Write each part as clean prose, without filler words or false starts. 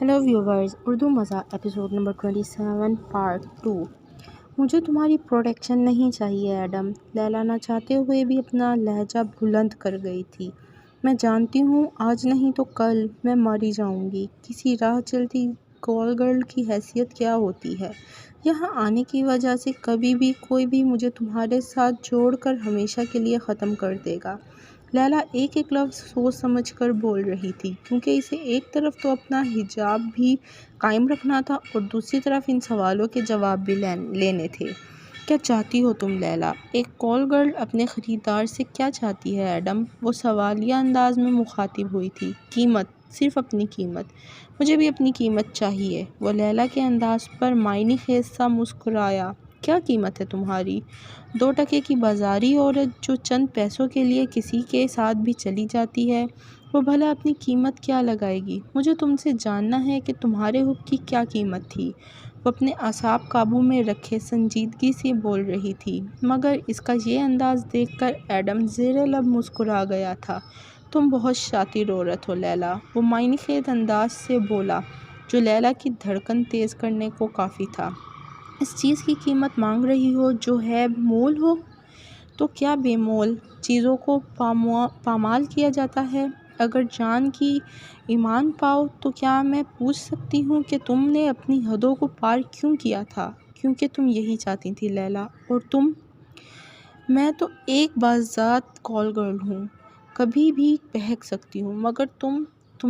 Hello viewers, Urdu मज़ाक episode number 27 part 2। मुझे तुम्हारी प्रोटेक्शन नहीं चाहिए एडम। लैला ना चाहते हुए भी अपना लहजा बुलंद कर गई थी। मैं जानती हूँ आज नहीं तो कल मैं मरी जाऊँगी। किसी राह चलती कॉल गर्ल की हैसियत क्या होती है। यहाँ आने की वजह से कभी भी कोई भी मुझे तुम्हारे साथ जोड़कर हमेशा के लिए ख़त्म कर देगा। लैला एक एक लफ्ज़ सोच समझ कर बोल रही थी, क्योंकि इसे एक तरफ तो अपना हिजाब भी कायम रखना था और दूसरी तरफ इन सवालों के जवाब भी लेने थे। क्या चाहती हो तुम लैला? एक कॉल गर्ल अपने ख़रीदार से क्या चाहती है एडम? वो सवालिया अंदाज में मुखातिब हुई थी। कीमत, सिर्फ अपनी कीमत। मुझे भी अपनी कीमत चाहिए। वो लैला के अंदाज पर मायने खेज सा मुस्कुराया। क्या कीमत है तुम्हारी? 2 टके की बाज़ारी औरत जो चंद पैसों के लिए किसी के साथ भी चली जाती है, वो भला अपनी कीमत क्या लगाएगी? मुझे तुमसे जानना है कि तुम्हारे हुब की क्या कीमत थी। वो अपने असाब काबू में रखे संजीदगी से बोल रही थी, मगर इसका ये अंदाज़ देखकर एडम ज़ेरे लब मुस्कुरा गया था। तुम बहुत शातिर औरत हो लैला, वो मायने खेज अंदाज से बोला, जो लैला की धड़कन तेज़ करने को काफ़ी था। इस चीज़ की कीमत मांग रही हो जो है मोल हो? तो क्या बेमोल चीज़ों को पामाल किया जाता है? अगर जान की ईमान पाओ तो क्या मैं पूछ सकती हूँ कि तुमने अपनी हदों को पार क्यों किया था? क्योंकि तुम यही चाहती थी लैला। और तुम? मैं तो एक बाज़ात कॉल गर्ल हूँ, कभी भी बहक सकती हूँ, मगर तुम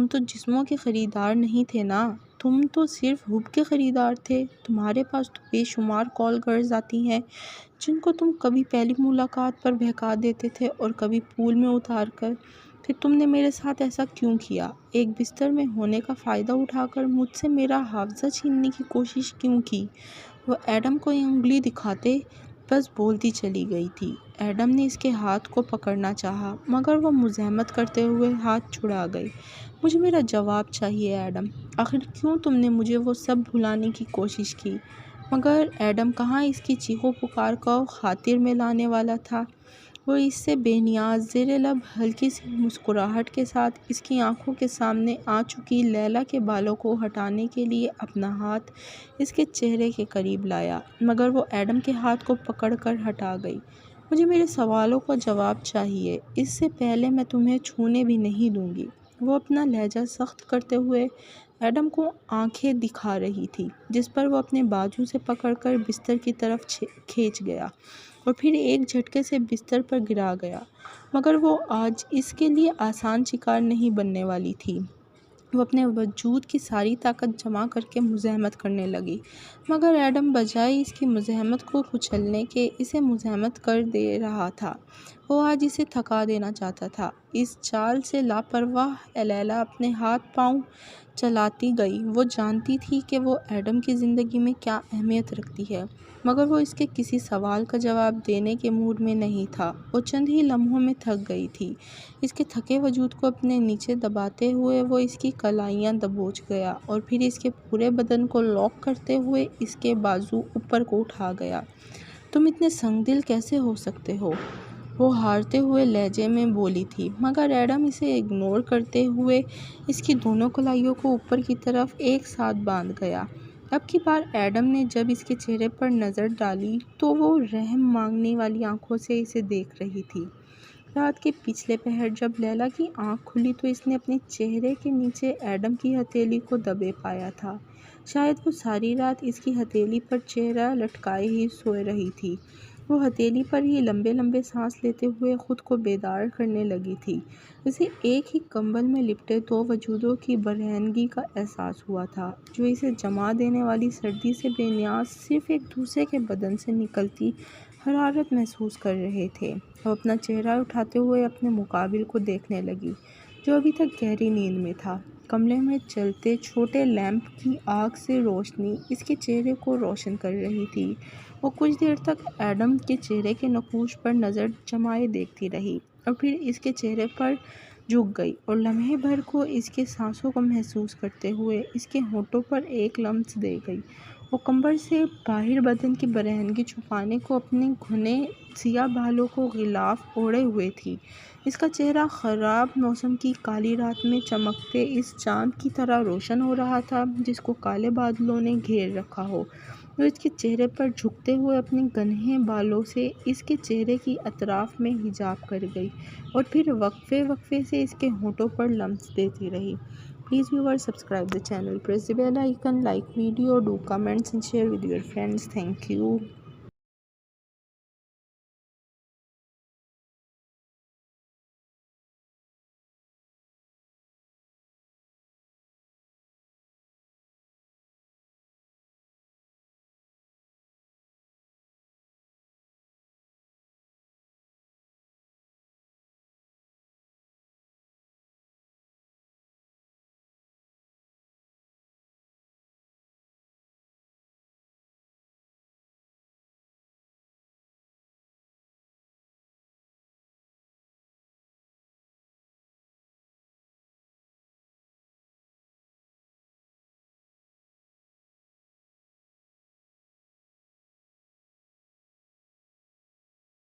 तो जिस्मों के ख़रीदार नहीं थे ना। तुम तो सिर्फ हुब के ख़रीदार थे। तुम्हारे पास तो बेशुमार कॉल गर्ल्स आती हैं, जिनको तुम कभी पहली मुलाकात पर बहका देते थे और कभी पूल में उतार कर। फिर तुमने मेरे साथ ऐसा क्यों किया? एक बिस्तर में होने का फ़ायदा उठाकर मुझसे मेरा हाफ़ज़ा छीनने की कोशिश क्यों की? वो एडम को उंगली दिखाते बस बोलती चली गई थी। एडम ने इसके हाथ को पकड़ना चाहा, मगर वो मुज़ाहमत करते हुए हाथ छुड़ा गई। मुझे मेरा जवाब चाहिए एडम। आखिर क्यों तुमने मुझे वो सब भुलाने की कोशिश की? मगर एडम कहाँ इसकी चीखों पुकार को खातिर में लाने वाला था। वो इससे बेनियाज ज़ेरे लब हल्की सी मुस्कुराहट के साथ इसकी आंखों के सामने आ चुकी लैला के बालों को हटाने के लिए अपना हाथ इसके चेहरे के करीब लाया, मगर वो एडम के हाथ को पकड़कर हटा गई। मुझे मेरे सवालों का जवाब चाहिए, इससे पहले मैं तुम्हें छूने भी नहीं दूंगी। वो अपना लहजा सख्त करते हुए एडम को आंखें दिखा रही थी, जिस पर वो अपने बाजू से पकड़कर बिस्तर की तरफ खींच गया और फिर एक झटके से बिस्तर पर गिरा गया। मगर वो आज इसके लिए आसान शिकार नहीं बनने वाली थी। वो अपने वजूद की सारी ताकत जमा करके मुज़ाहमत करने लगी, मगर एडम बजाय इसकी मुज़ाहमत को कुचलने के इसे मुज़ाहमत कर दे रहा था। वो आज इसे थका देना चाहता था। इस चाल से लापरवाह लैला अपने हाथ पांव चलाती गई। वो जानती थी कि वो एडम की ज़िंदगी में क्या अहमियत रखती है, मगर वो इसके किसी सवाल का जवाब देने के मूड में नहीं था। वो चंद ही लम्हों में थक गई थी। इसके थके वजूद को अपने नीचे दबाते हुए वो इसकी कलाइयाँ दबोच गया और फिर इसके पूरे बदन को लॉक करते हुए इसके बाजू ऊपर को उठा गया। तुम इतने संगदिल कैसे हो सकते हो? वो हारते हुए लहजे में बोली थी, मगर एडम इसे इग्नोर करते हुए इसकी दोनों कलाइयों को ऊपर की तरफ एक साथ बांध गया। अब की बार एडम ने जब इसके चेहरे पर नज़र डाली तो वो रहम मांगने वाली आंखों से इसे देख रही थी। रात के पिछले पहर जब लैला की आंख खुली तो इसने अपने चेहरे के नीचे एडम की हथेली को दबे पाया था। शायद वो सारी रात इसकी हथेली पर चेहरा लटकाए ही सोए रही थी। वो हथेली पर ही लंबे लंबे सांस लेते हुए खुद को बेदार करने लगी थी। उसे एक ही कंबल में लिपटे 2 वजूदों की बरहनगी का एहसास हुआ था, जो इसे जमा देने वाली सर्दी से बेनियाज सिर्फ एक दूसरे के बदन से निकलती हरारत महसूस कर रहे थे। वो अपना चेहरा उठाते हुए अपने मुकाबिल को देखने लगी, जो अभी तक गहरी नींद में था। कमरे में चलते छोटे लैंप की आग से रोशनी इसके चेहरे को रोशन कर रही थी। वो कुछ देर तक एडम के चेहरे के नकूश पर नज़र जमाए देखती रही और फिर इसके चेहरे पर झुक गई और लम्हे भर को इसके सांसों को महसूस करते हुए इसके होठों पर एक लम्स दे गई وہ کمبر سے باہر بدن کی برہنگی چھپانے کو اپنے گھنے سیاہ بالوں کو غلاف اوڑھے ہوئے تھی۔ اس کا چہرہ خراب موسم کی کالی رات میں چمکتے اس چاند کی طرح روشن ہو رہا تھا جس کو کالے بادلوں نے گھیر رکھا ہو۔ وہ اس کے چہرے پر جھکتے ہوئے اپنے گھنے بالوں سے اس کے چہرے کی اطراف میں حجاب کر گئی اور پھر وقفے وقفے سے اس کے ہونٹوں پر لمس دیتی رہی۔ Please viewers, subscribe the channel, press the bell icon, like video, do comments and share with your friends. Thank you.